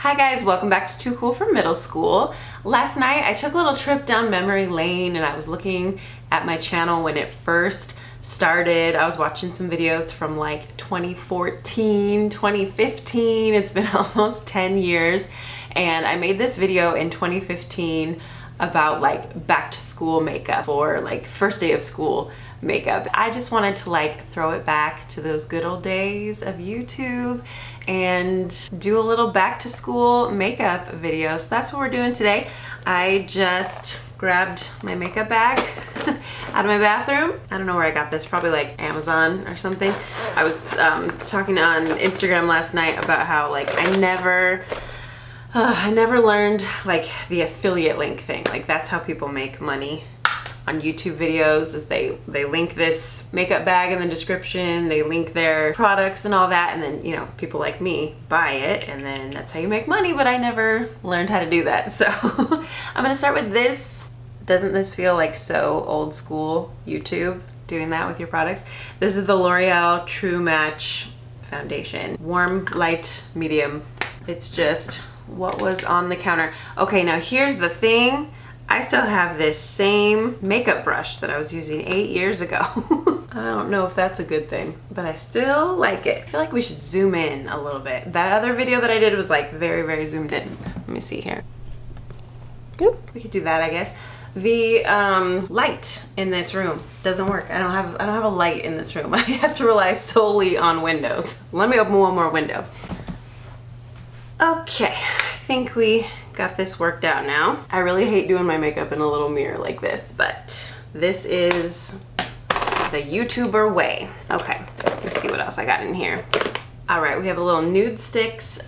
Hi guys, welcome back to Too Cool for Middle School. Last night I took a little trip down memory lane and I was looking at my channel when it first started. I was watching some videos from like 2014, 2015. It's been almost 10 years and I made this video in 2015 about like back to school makeup or like first day of school makeup. I just wanted to like throw it back to those good old days of YouTube and do a little back to school makeup video. So that's what we're doing today. I just grabbed my makeup bag out of my bathroom. I don't know where I got this, probably like Amazon or something. I was talking on Instagram last night about how like I never learned like the affiliate link thing. Like that's how people make money on YouTube videos, is they link this makeup bag in the description, they link their products and all that, and then, you know, people like me buy it, and then that's how you make money, but I never learned how to do that. So I'm gonna start with this. Doesn't this feel like so old school YouTube, doing that with your products? This is the L'Oreal True Match foundation. Warm, light, medium. It's just what was on the counter. Okay, now here's the thing. I still have this same makeup brush that I was using 8 years ago. I don't know if that's a good thing, but I still like it. I feel like we should zoom in a little bit. That other video that I did was like very zoomed in. Let me see here. Yep, we could do that, I guess. The light in this room doesn't work. I don't have a light in this room. I have to rely solely on windows. Let me open one more window. Okay, I think we got this worked out now. I really hate doing my makeup in a little mirror like this, but this is the YouTuber way. Okay, let's see what else I got in here. All right, we have a little Nude Sticks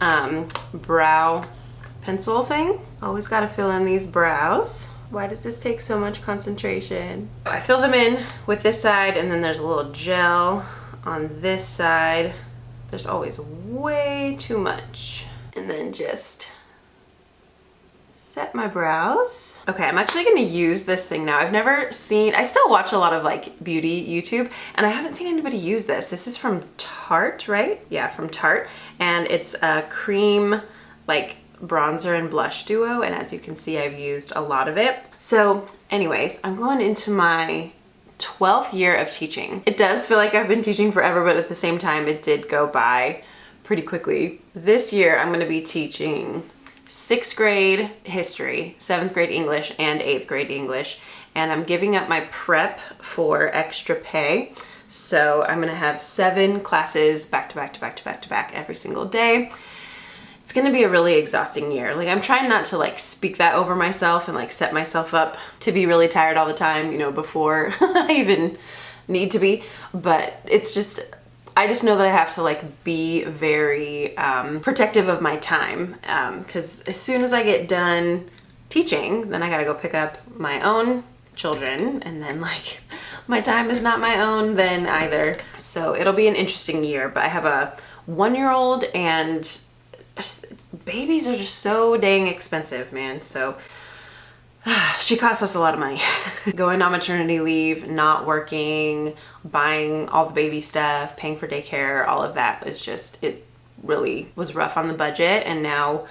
brow pencil thing. Always gotta fill in these brows. Why does this take so much concentration? I fill them in with this side, and then there's a little gel on this side. There's always way too much. And then just set my brows. Okay, I'm actually gonna use this thing now. I've never seen, I still watch a lot of like beauty YouTube, and I haven't seen anybody use this. This is from Tarte, right? Yeah, from Tarte. And it's a cream like bronzer and blush duo, and as you can see, I've used a lot of it. So anyways, I'm going into my 12th year of teaching. It does feel like I've been teaching forever, but at the same time, it did go by pretty quickly. This year, I'm gonna be teaching 6th grade history, 7th grade English, and 8th grade English. And I'm giving up my prep for extra pay. So I'm gonna have 7 classes back to back every single day. It's gonna be a really exhausting year. Like I'm trying not to like speak that over myself and like set myself up to be really tired all the time, you know, before I even need to be. But it's just, I just know that I have to like be very protective of my time, because as soon as I get done teaching, then I gotta go pick up my own children, and then like my time is not my own then either. So it'll be an interesting year, but I have a 1-year-old, and babies are just so dang expensive, man. So she costs us a lot of money. Going on maternity leave, not working, buying all the baby stuff, paying for daycare, all of that is just, it really was rough on the budget. And now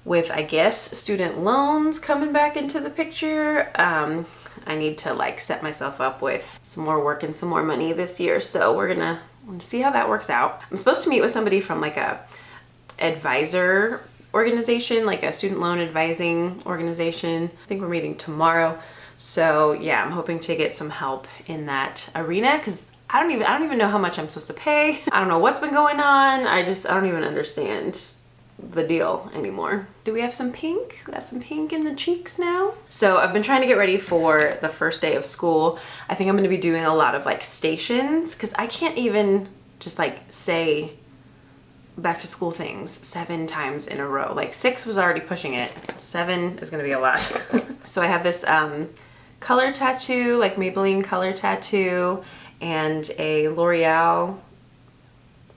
with, I guess, student loans coming back into the picture, I need to like set myself up with some more work and some more money this year. So we're gonna see how that works out. I'm supposed to meet with somebody from like a advisor organization, like a student loan advising organization. I think we're meeting tomorrow. So yeah, I'm hoping to get some help in that arena, because I don't even know how much I'm supposed to pay. I don't know what's been going on. I don't even understand the deal anymore. Do we have some pink? Got some pink in the cheeks now. So I've been trying to get ready for the first day of school. I think I'm gonna be doing a lot of like stations, because I can't even just like say back to school things 7 times in a row. Like 6 was already pushing it. 7 is gonna be a lot. So I have this color tattoo, like Maybelline color tattoo, and a L'Oreal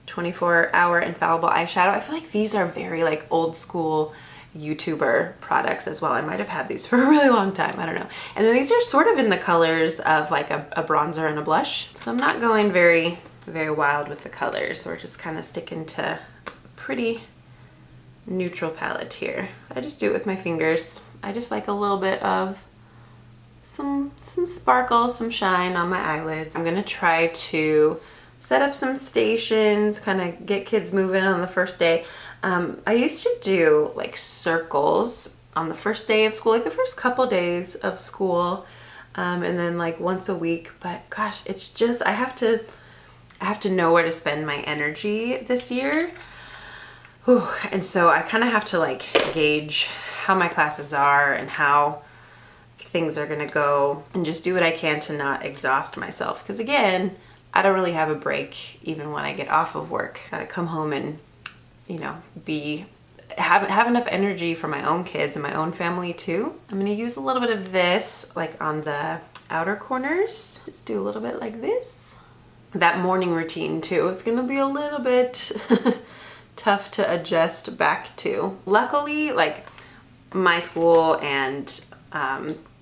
24-hour infallible eyeshadow. I feel like these are very like old school YouTuber products as well. I might have had these for a really long time, I don't know. And then these are sort of in the colors of like a bronzer and a blush. So I'm not going very wild with the colors. We're just kind of sticking to pretty neutral palette here. I just do it with my fingers. I just like a little bit of some sparkle, some shine on my eyelids. I'm gonna try to set up some stations, kind of get kids moving on the first day. I used to do like circles on the first day of school, like the first couple days of school, and then like once a week. But gosh, it's just, I have to know where to spend my energy this year. Whew. And so I kind of have to like gauge how my classes are and how things are gonna go, and just do what I can to not exhaust myself. Because again, I don't really have a break even when I get off of work. Gotta come home and, you know, have enough energy for my own kids and my own family too. I'm gonna use a little bit of this like on the outer corners. Just do a little bit like this. That morning routine too, it's gonna be a little bit tough to adjust back to. Luckily, like my school and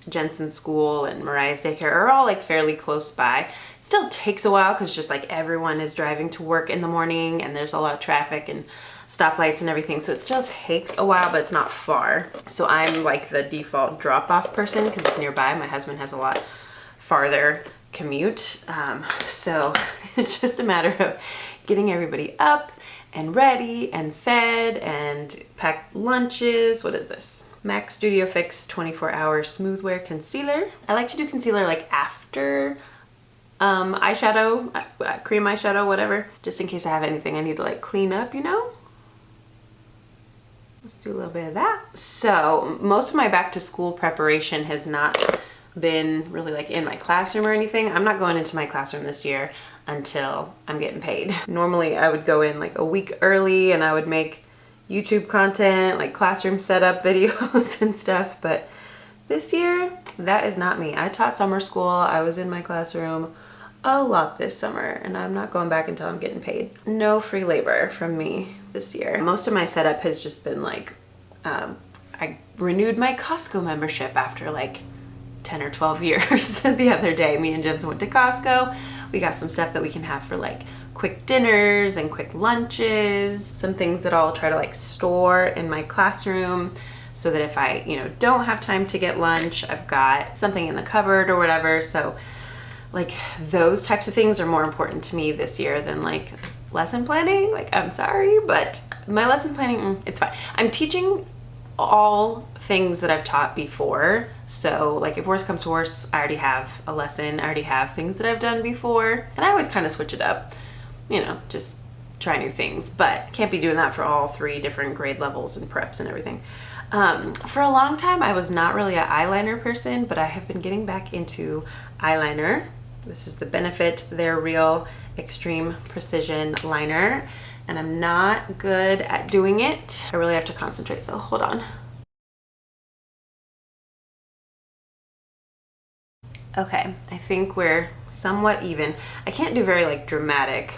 Jensen's school and Mariah's daycare are all like fairly close by. It still takes a while because just like everyone is driving to work in the morning and there's a lot of traffic and stoplights and everything, so it still takes a while, but it's not far. So I'm like the default drop-off person because it's nearby. My husband has a lot farther commute, so it's just a matter of getting everybody up and ready and fed and packed lunches. What is this? MAC Studio Fix 24 Hour Smooth Wear Concealer. I like to do concealer like after eyeshadow, cream eyeshadow, whatever, just in case I have anything I need to like clean up, you know? Let's do a little bit of that. So most of my back to school preparation has not been really like in my classroom or anything. I'm not going into my classroom this year until I'm getting paid. Normally I would go in like a week early and I would make YouTube content, like classroom setup videos and stuff, but this year, that is not me. I taught summer school. I was in my classroom a lot this summer, and I'm not going back until I'm getting paid. No free labor from me this year. Most of my setup has just been like, I renewed my Costco membership after like 10 or 12 years the other day. Me and Jensen went to Costco. We got some stuff that we can have for like quick dinners and quick lunches, some things that I'll try to like store in my classroom so that if I, you know, don't have time to get lunch, I've got something in the cupboard or whatever. So like those types of things are more important to me this year than like lesson planning. Like, I'm sorry, but my lesson planning, it's fine. I'm teaching all things that I've taught before. So like if worst comes to worst, I already have a lesson. I already have things that I've done before, and I always kind of switch it up. You know, just try new things, but can't be doing that for all 3 different grade levels and preps and everything. For a long time, I was not really an eyeliner person, but I have been getting back into eyeliner. This is the Benefit They're Real Extreme Precision Liner, and I'm not good at doing it. I really have to concentrate, so hold on. Okay, I think we're somewhat even. I can't do very like dramatic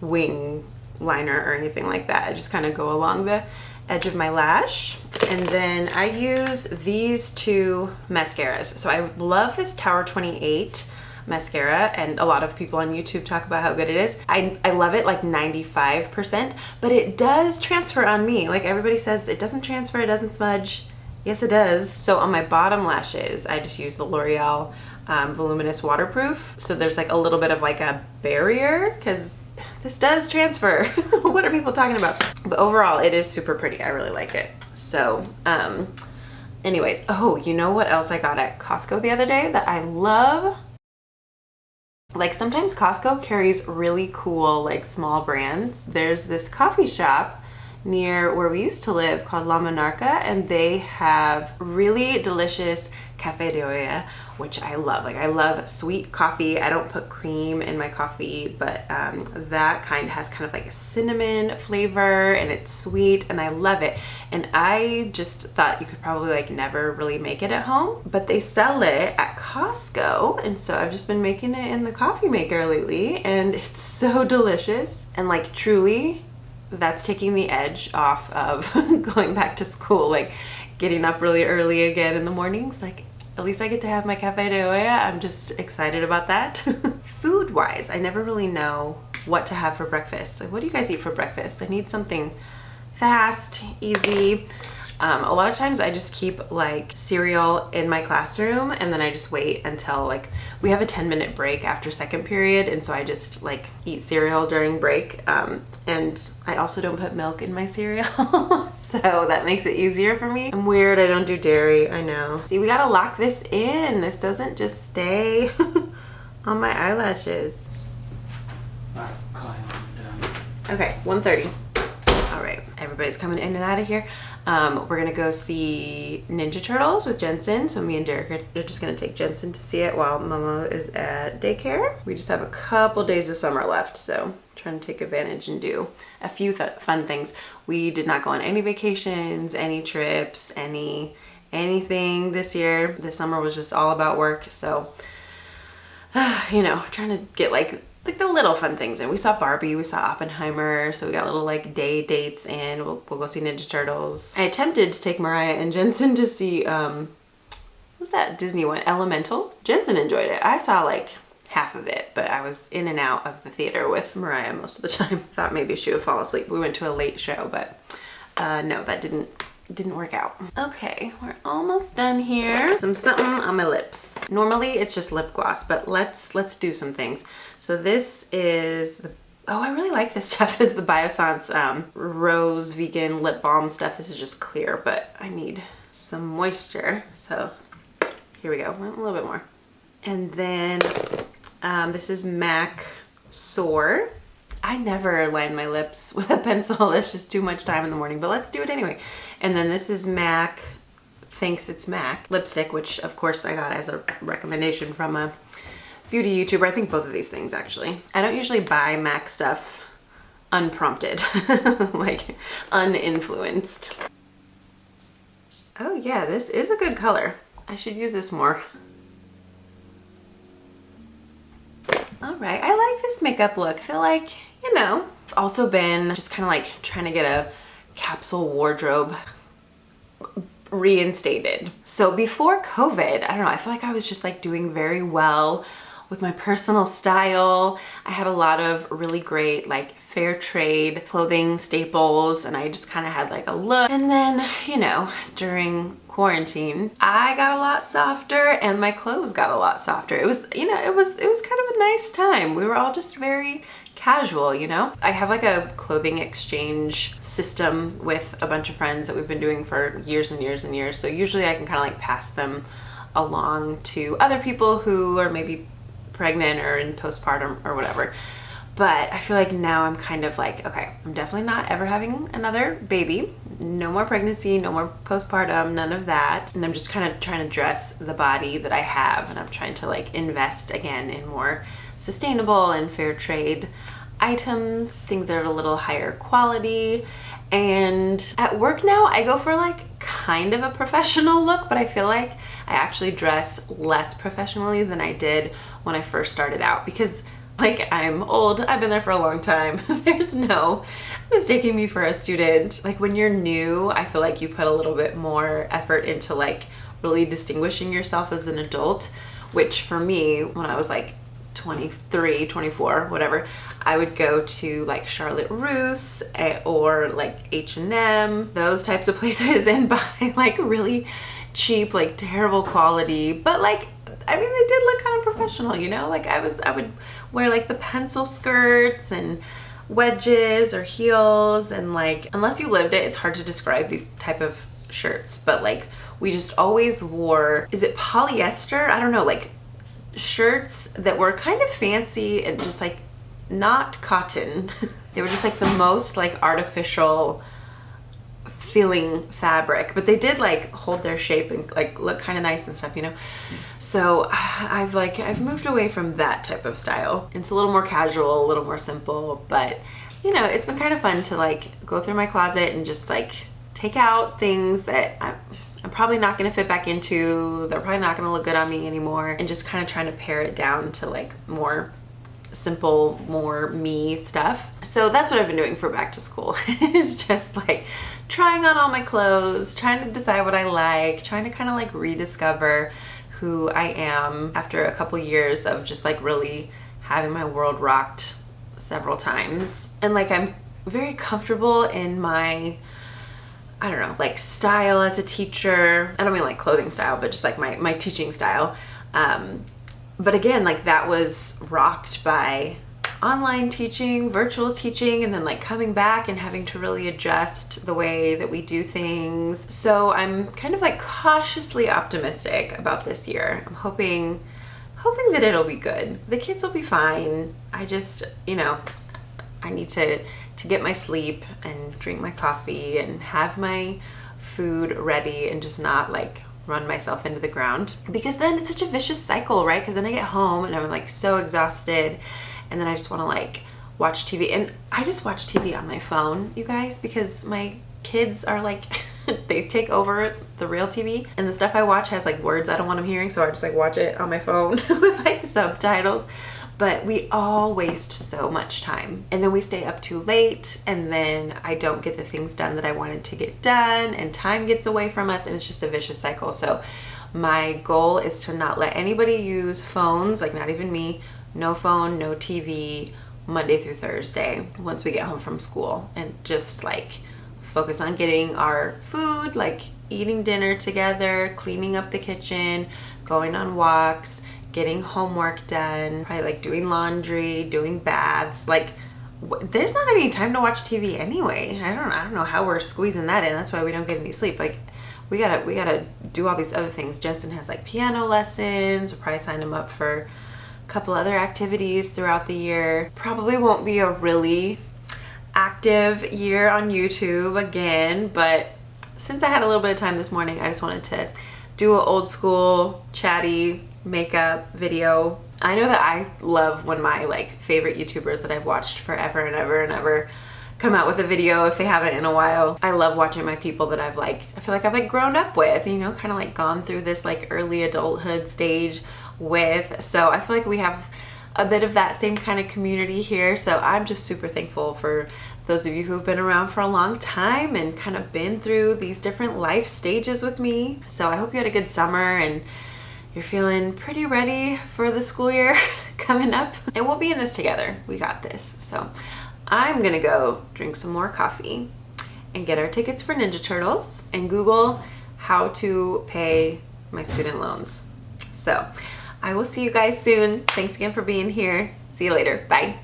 wing liner or anything like that. I just kind of go along the edge of my lash. And then I use these 2 mascaras. So I love this Tower 28 mascara, and a lot of people on YouTube talk about how good it is. I love it like 95%, but it does transfer on me. Like everybody says it doesn't transfer, it doesn't smudge. Yes, it does. So on my bottom lashes, I just use the L'Oreal Voluminous Waterproof. So there's like a little bit of like a barrier because this does transfer. What are people talking about? But overall, it is super pretty. I really like it. So anyways, oh, you know what else I got at Costco the other day that I love? Like sometimes Costco carries really cool like small brands. There's this coffee shop near where we used to live called La Monarca, and they have really delicious cafe de olla, which I love. Like I love sweet coffee. I don't put cream in my coffee, but that kind has kind of like a cinnamon flavor, and it's sweet, and I love it. And I just thought you could probably like never really make it at home, but they sell it at Costco, and so I've just been making it in the coffee maker lately, and it's so delicious. And like truly, that's taking the edge off of going back to school, like getting up really early again in the mornings. Like at least I get to have my cafe de olla. I'm just excited about that. Food wise, I never really know what to have for breakfast. Like, what do you guys eat for breakfast? I need something fast, easy. A lot of times I just keep like cereal in my classroom and then I just wait until like we have a 10-minute break after second period, and so I just like eat cereal during break. And I also don't put milk in my cereal, so that makes it easier for me. I'm weird, I don't do dairy, I know. See, we gotta lock this in. This doesn't just stay on my eyelashes. Alright, Okay, 1:30. All right, everybody's coming in and out of here. We're gonna go see Ninja Turtles with Jensen. So me and Derek are just gonna take Jensen to see it while Mama is at daycare. We just have a couple days of summer left, so trying to take advantage and do a few fun things. We did not go on any vacations, any trips, anything this year. This summer was just all about work. So, you know, trying to get like the little fun things. And we saw Barbie, we saw Oppenheimer, so we got little like day dates, and we'll go see Ninja Turtles. I attempted to take Mariah and Jensen to see what's that Disney one, Elemental. Jensen enjoyed it. I saw like half of it, but I was in and out of the theater with Mariah most of the time. Thought maybe she would fall asleep. We went to a late show, but no, that didn't work out. Okay, we're almost done here. Something on my lips. Normally it's just lip gloss, but let's do some things. So this is the, oh, I really like this stuff. Is the Biossance Rose Vegan Lip Balm stuff. This is just clear, but I need some moisture. So here we go, a little bit more. And then this is MAC Soar. I never line my lips with a pencil. It's just too much time in the morning, but let's do it anyway. And then this is MAC Thinks It's MAC lipstick, which of course I got as a recommendation from a beauty YouTuber. I think both of these things actually. I don't usually buy MAC stuff unprompted, like uninfluenced. Oh yeah, this is a good color. I should use this more. All right, I like this makeup look. I feel like, you know, I've also been just kind of like trying to get a capsule wardrobe reinstated. So before COVID, I don't know, I feel like I was just like doing very well with my personal style. I had a lot of really great like fair trade clothing staples, and I just kind of had like a look. And then, you know, during quarantine, I got a lot softer and my clothes got a lot softer. It was, you know, it was kind of a nice time. We were all just very casual, you know? I have like a clothing exchange system with a bunch of friends that we've been doing for years and years and years. So usually I can kind of like pass them along to other people who are maybe pregnant or in postpartum or whatever. But I feel like now I'm kind of like, okay, I'm definitely not ever having another baby. No more pregnancy, no more postpartum, none of that. And I'm just kind of trying to dress the body that I have, and I'm trying to like invest again in more sustainable and fair trade items, things that are a little higher quality. And at work now, I go for like kind of a professional look, but I feel like I actually dress less professionally than I did when I first started out, because like I'm old, I've been there for a long time. There's no mistaking me for a student. Like when you're new, I feel like you put a little bit more effort into like really distinguishing yourself as an adult, which for me, when I was like 23, 24, whatever, I would go to like Charlotte Russe or like H&M, those types of places, and buy like really cheap, like terrible quality, but like, I mean, they did look kind of professional, you know? Like I would wear like the pencil skirts and wedges or heels, and like, unless you lived it, it's hard to describe these type of shirts, but like we just always wore, is it polyester? I don't know, like shirts that were kind of fancy and just like not cotton. They were just like the most like artificial feeling fabric, but they did like hold their shape and like look kind of nice and stuff, you know? So I've moved away from that type of style. It's a little more casual, a little more simple, but you know, it's been kind of fun to like go through my closet and just like take out things that I'm probably not going to fit back into, they're probably not going to look good on me anymore, and just kind of trying to pare it down to like more simple, more me stuff. So that's what I've been doing for back to school. Is just like trying on all my clothes, trying to decide what I like, trying to kind of like rediscover who I am after a couple years of just like really having my world rocked several times. And like I'm very comfortable in my, I don't know, like style as a teacher. I don't mean like clothing style, but just like my teaching style. But again, like that was rocked by online teaching, virtual teaching, and then like coming back and having to really adjust the way that we do things. So I'm kind of like cautiously optimistic about this year. I'm hoping that it'll be good. The kids will be fine. I just, you know, I need to get my sleep and drink my coffee and have my food ready and just not like run myself into the ground, because then it's such a vicious cycle, right? Because then I get home and I'm like so exhausted, and then I just want to like watch TV. And I just watch TV on my phone, you guys, because my kids are like they take over the real TV, and the stuff I watch has like words I don't want them hearing, so I just like watch it on my phone with like subtitles. But we all waste so much time, and then we stay up too late, and then I don't get the things done that I wanted to get done, and time gets away from us, and it's just a vicious cycle. So my goal is to not let anybody use phones, like not even me. No phone, no TV, Monday through Thursday once we get home from school, and just like focus on getting our food, like eating dinner together, cleaning up the kitchen, going on walks, getting homework done, probably like doing laundry, doing baths. Like there's not any time to watch TV anyway. I don't know how we're squeezing that in. That's why we don't get any sleep. Like we gotta do all these other things. Jensen has like piano lessons. We'll probably sign him up for a couple other activities throughout the year. Probably won't be a really active year on YouTube again, but since I had a little bit of time this morning, I just wanted to do an old school chatty makeup video. I know that I love when my like favorite YouTubers that I've watched forever and ever and ever come out with a video if they haven't in a while. I love watching my people that I've like, I feel like I've like grown up with, you know, kind of like gone through this like early adulthood stage with. So I feel like we have a bit of that same kind of community here. So I'm just super thankful for those of you who've been around for a long time and kind of been through these different life stages with me. So I hope you had a good summer and you're feeling pretty ready for the school year coming up. And we'll be in this together. We got this. So I'm gonna go drink some more coffee and get our tickets for Ninja Turtles and Google how to pay my student loans. So I will see you guys soon. Thanks again for being here. See you later. Bye.